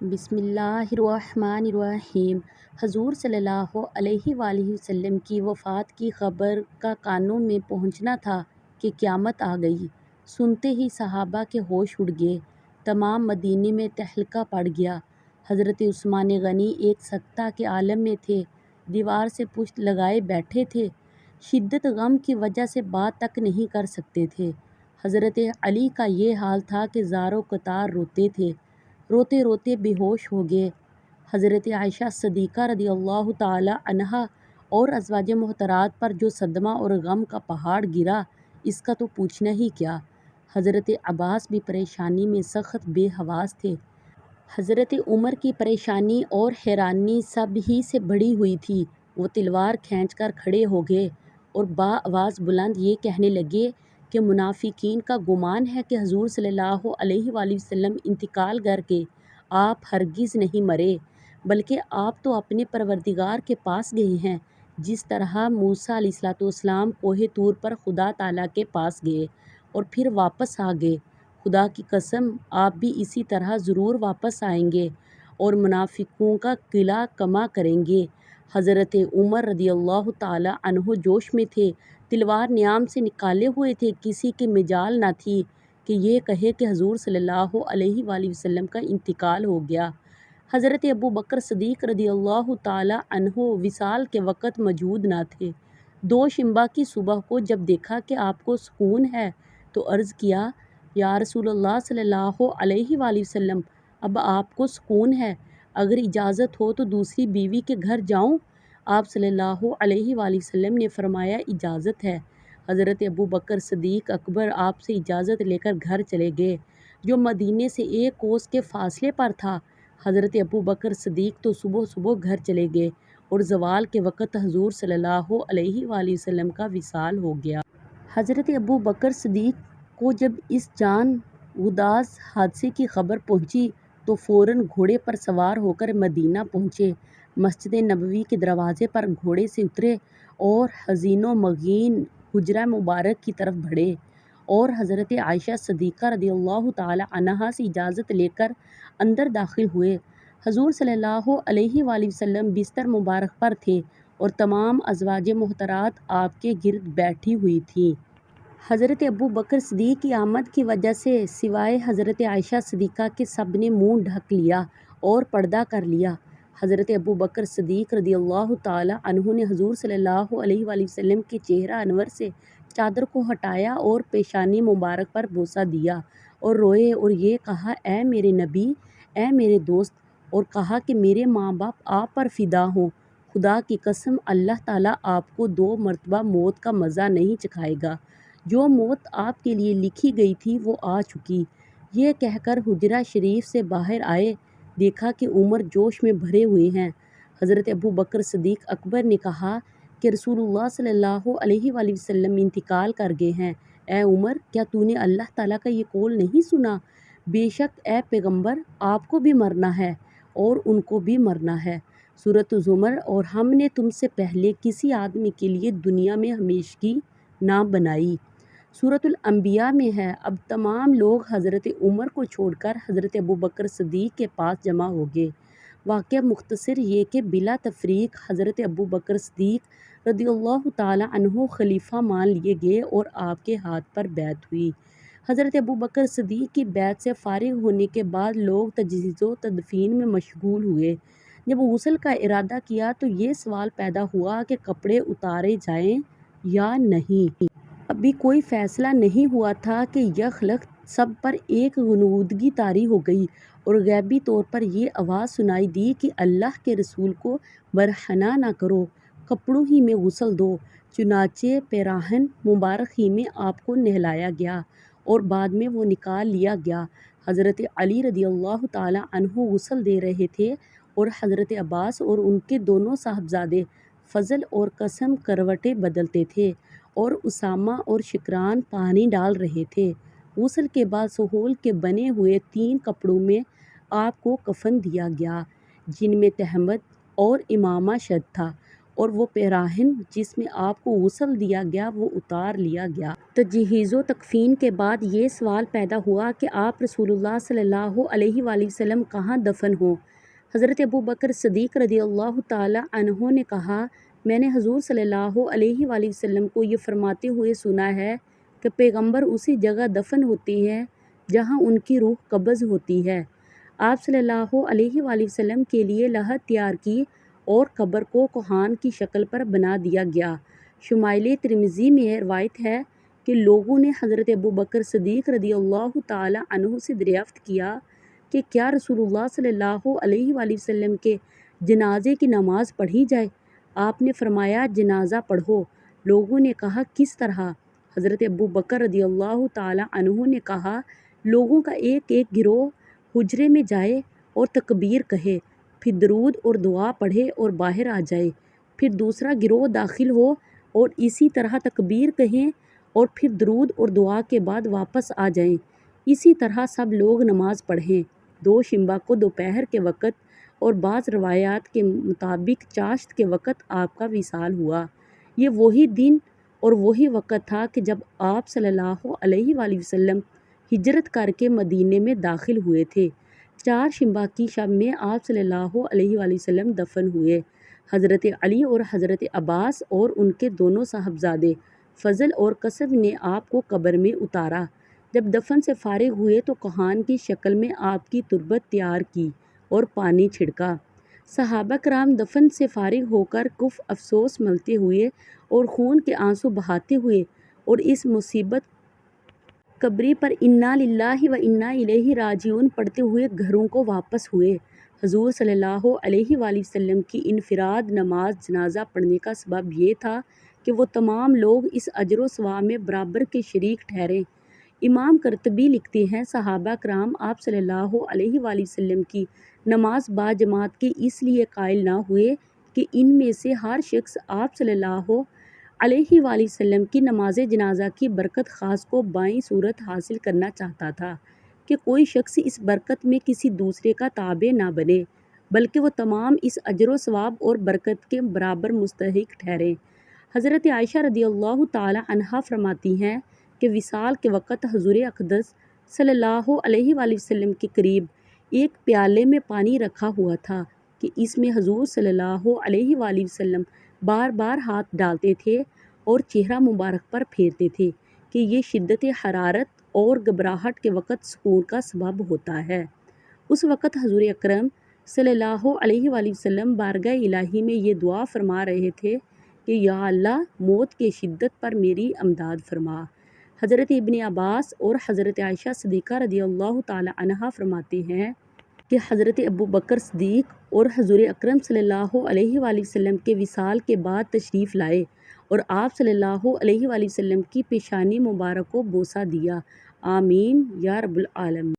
بسم اللہ الرحمن الرحیم۔ حضور صلی اللہ علیہ وآلہ وسلم کی وفات کی خبر کا کانوں میں پہنچنا تھا کہ قیامت آ گئی۔ سنتے ہی صحابہ کے ہوش اڑ گئے، تمام مدینے میں تہلکہ پڑ گیا۔ حضرت عثمان غنی ایک سکتہ کے عالم میں تھے، دیوار سے پشت لگائے بیٹھے تھے، شدت غم کی وجہ سے بات تک نہیں کر سکتے تھے۔ حضرت علی کا یہ حال تھا کہ زاروں قطار روتے تھے، روتے روتے بے ہوش ہو گئے۔ حضرت عائشہ صدیقہ رضی اللہ تعالی عنہا اور ازواج محترمات پر جو صدمہ اور غم کا پہاڑ گرا، اس کا تو پوچھنا ہی کیا۔ حضرت عباس بھی پریشانی میں سخت بے حواس تھے۔ حضرت عمر کی پریشانی اور حیرانی سب ہی سے بڑھی ہوئی تھی۔ وہ تلوار کھینچ کر کھڑے ہو گئے اور بآواز بلند یہ کہنے لگے کہ منافقین کا گمان ہے کہ حضور صلی اللہ علیہ وآلہ وسلم انتقال کر کے آپ ہرگز نہیں مرے، بلکہ آپ تو اپنے پروردگار کے پاس گئے ہیں، جس طرح موسیٰ علیہ السلام کوہ طور پر خدا تعالیٰ کے پاس گئے اور پھر واپس آ گئے۔ خدا کی قسم آپ بھی اسی طرح ضرور واپس آئیں گے اور منافقوں کا قلعہ کما کریں گے۔ حضرت عمر رضی اللہ تعالیٰ عنہ جوش میں تھے، تلوار نیام سے نکالے ہوئے تھے، کسی کی مجال نہ تھی کہ یہ کہے کہ حضور صلی اللہ علیہ وآلہ وسلم کا انتقال ہو گیا۔ حضرت ابوبکر صدیق رضی اللہ تعالیٰ عنہ وصال کے وقت موجود نہ تھے۔ دوشنبہ کی صبح کو جب دیکھا کہ آپ کو سکون ہے تو عرض کیا، یا رسول اللہ صلی اللہ علیہ وآلہ وسلم، اب آپ کو سکون ہے، اگر اجازت ہو تو دوسری بیوی کے گھر جاؤں؟ آپ صلی اللہ علیہ وآلہ وسلم نے فرمایا، اجازت ہے۔ حضرت ابوبکر صدیق اکبر آپ سے اجازت لے کر گھر چلے گئے، جو مدینے سے 1 کوس کے فاصلے پر تھا۔ حضرت ابوبکر صدیق تو صبح صبح گھر چلے گئے اور زوال کے وقت حضور صلی اللہ علیہ وآلہ وسلم کا وصال ہو گیا۔ حضرت ابوبکر صدیق کو جب اس جان گداز حادثے کی خبر پہنچی تو فوراً گھوڑے پر سوار ہو کر مدینہ پہنچے، مسجد نبوی کے دروازے پر گھوڑے سے اترے اور حزین و مغین حجرہ مبارک کی طرف بڑھے اور حضرت عائشہ صدیقہ رضی اللہ تعالی عنہا سے اجازت لے کر اندر داخل ہوئے۔ حضور صلی اللہ علیہ وآلہ وسلم بستر مبارک پر تھے اور تمام ازواج محترمات آپ کے گرد بیٹھی ہوئی تھیں۔ حضرت ابوبکر صدیق کی آمد کی وجہ سے سوائے حضرت عائشہ صدیقہ کے سب نے منہ ڈھک لیا اور پردہ کر لیا۔ حضرت ابوبکر صدیق رضی اللہ تعالی عنہ نے حضور صلی اللہ علیہ وآلہ وسلم کے چہرہ انور سے چادر کو ہٹایا اور پیشانی مبارک پر بوسہ دیا اور روئے اور یہ کہا، اے میرے نبی، اے میرے دوست، اور کہا کہ میرے ماں باپ آپ پر فدا ہوں، خدا کی قسم اللہ تعالیٰ آپ کو 2 مرتبہ موت کا مزہ نہیں چکھائے گا، جو موت آپ کے لیے لکھی گئی تھی وہ آ چکی۔ یہ کہہ کر حجرہ شریف سے باہر آئے، دیکھا کہ عمر جوش میں بھرے ہوئے ہیں۔ حضرت ابوبکر صدیق اکبر نے کہا کہ رسول اللہ صلی اللہ علیہ وآلہ وسلم انتقال کر گئے ہیں۔ اے عمر، کیا تو نے اللہ تعالیٰ کا یہ قول نہیں سنا؟ بے شک اے پیغمبر، آپ کو بھی مرنا ہے اور ان کو بھی مرنا ہے۔ سورۃ زمر۔ اور ہم نے تم سے پہلے کسی آدمی کے لیے دنیا میں ہمیشگی نہ بنائی۔ سورۃ الانبیاء میں ہے۔ اب تمام لوگ حضرت عمر کو چھوڑ کر حضرت ابوبکر صدیق کے پاس جمع ہو گئے۔ واقعہ مختصر یہ کہ بلا تفریق حضرت ابوبکر صدیق رضی اللہ تعالی عنہ خلیفہ مان لیے گئے اور آپ کے ہاتھ پر بیعت ہوئی۔ حضرت ابوبکر صدیق کی بیعت سے فارغ ہونے کے بعد لوگ تجہیز و تدفین میں مشغول ہوئے۔ جب غسل کا ارادہ کیا تو یہ سوال پیدا ہوا کہ کپڑے اتارے جائیں یا نہیں۔ ابھی کوئی فیصلہ نہیں ہوا تھا کہ یکلخت سب پر ایک غنودگی طاری ہو گئی اور غیبی طور پر یہ آواز سنائی دی کہ اللہ کے رسول کو برہنہ نہ کرو، کپڑوں ہی میں غسل دو۔ چنانچہ پیراہن مبارک ہی میں آپ کو نہلایا گیا اور بعد میں وہ نکال لیا گیا۔ حضرت علی رضی اللہ تعالی عنہ غسل دے رہے تھے اور حضرت عباس اور ان کے دونوں صاحبزادے فضل اور قاسم کروٹیں بدلتے تھے اور اسامہ اور شکران پانی ڈال رہے تھے۔ غسل کے بعد سہول کے بنے ہوئے 3 کپڑوں میں آپ کو کفن دیا گیا، جن میں تہمد اور عمامہ شد تھا اور وہ پیراہن جس میں آپ کو غسل دیا گیا وہ اتار لیا گیا۔ تجہیز و تکفین کے بعد یہ سوال پیدا ہوا کہ آپ رسول اللہ صلی اللہ علیہ وآلہ وسلم کہاں دفن ہوں؟ حضرت ابوبکر صدیق رضی اللہ تعالی عنہ نے کہا، میں نے حضور صلی اللہ علیہ وآلہ وسلم کو یہ فرماتے ہوئے سنا ہے کہ پیغمبر اسی جگہ دفن ہوتے ہیں جہاں ان کی روح قبض ہوتی ہے۔ آپ صلی اللہ علیہ وآلہ وسلم کے لیے لحد تیار کی اور قبر کو کوہان کی شکل پر بنا دیا گیا۔ شمائل ترمذی میں روایت ہے کہ لوگوں نے حضرت ابوبکر صدیق رضی اللہ تعالی عنہ سے دریافت کیا کہ کیا رسول اللہ صلی اللہ علیہ وآلہ وسلم کے جنازے کی نماز پڑھی جائے؟ آپ نے فرمایا، جنازہ پڑھو۔ لوگوں نے کہا، کس طرح؟ حضرت ابوبکر رضی اللہ تعالی عنہ نے کہا، لوگوں کا ایک ایک گروہ حجرے میں جائے اور تکبیر کہے، پھر درود اور دعا پڑھے اور باہر آ جائے، پھر دوسرا گروہ داخل ہو اور اسی طرح تکبیر کہیں اور پھر درود اور دعا کے بعد واپس آ جائیں، اسی طرح سب لوگ نماز پڑھیں۔ دوشنبہ کو دوپہر کے وقت اور بعض روایات کے مطابق چاشت کے وقت آپ کا وصال ہوا۔ یہ وہی دن اور وہی وقت تھا کہ جب آپ صلی اللہ علیہ وآلہ وسلم ہجرت کر کے مدینے میں داخل ہوئے تھے۔ چہارشنبہ کی شب میں آپ صلی اللہ علیہ وآلہ وسلم دفن ہوئے۔ حضرت علی اور حضرت عباس اور ان کے دونوں صاحبزادے فضل اور قصب نے آپ کو قبر میں اتارا۔ جب دفن سے فارغ ہوئے تو کوہان کی شکل میں آپ کی تربت تیار کی اور پانی چھڑکا۔ صحابہ کرام دفن سے فارغ ہو کر کف افسوس ملتے ہوئے اور خون کے آنسو بہاتے ہوئے اور اس مصیبت قبری پر انا للہ و انا الیہ راجعون پڑھتے ہوئے گھروں کو واپس ہوئے۔ حضور صلی اللہ علیہ وآلہ وسلم کی انفراد نماز جنازہ پڑھنے کا سبب یہ تھا کہ وہ تمام لوگ اس اجر و ثواب میں برابر کے شریک ٹھہریں۔ امام قرطبی لکھتے ہیں، صحابہ کرام آپ صلی اللہ علیہ وآلہ وسلم کی نماز باجماعت کے اس لیے قائل نہ ہوئے کہ ان میں سے ہر شخص آپ صلی اللہ علیہ وآلہ وسلم کی نماز جنازہ کی برکت خاص کو بائیں صورت حاصل کرنا چاہتا تھا کہ کوئی شخص اس برکت میں کسی دوسرے کا تابع نہ بنے، بلکہ وہ تمام اس اجر و ثواب اور برکت کے برابر مستحق ٹھہریں۔ حضرت عائشہ رضی اللہ تعالی عنہا فرماتی ہیں کہ وصال کے وقت حضور اقدس صلی اللہ علیہ وآلہ وسلم کے قریب ایک پیالے میں پانی رکھا ہوا تھا کہ اس میں حضور صلی اللہ علیہ وآلہ وسلم بار بار ہاتھ ڈالتے تھے اور چہرہ مبارک پر پھیرتے تھے کہ یہ شدت حرارت اور گھبراہٹ کے وقت سکون کا سبب ہوتا ہے۔ اس وقت حضور اکرم صلی اللہ علیہ وآلہ وسلم بارگاہ الہی میں یہ دعا فرما رہے تھے کہ یا اللہ موت کے شدت پر میری امداد فرما۔ حضرت ابن عباس اور حضرت عائشہ صدیقہ رضی اللہ تعالی عنہا فرماتے ہیں کہ حضرت ابوبکر صدیق اور حضور اکرم صلی اللہ علیہ وآلہ وسلم کے وصال کے بعد تشریف لائے اور آپ صلی اللہ علیہ وآلہ وسلم کی پیشانی مبارک کو بوسہ دیا۔ آمین یا رب العالمین۔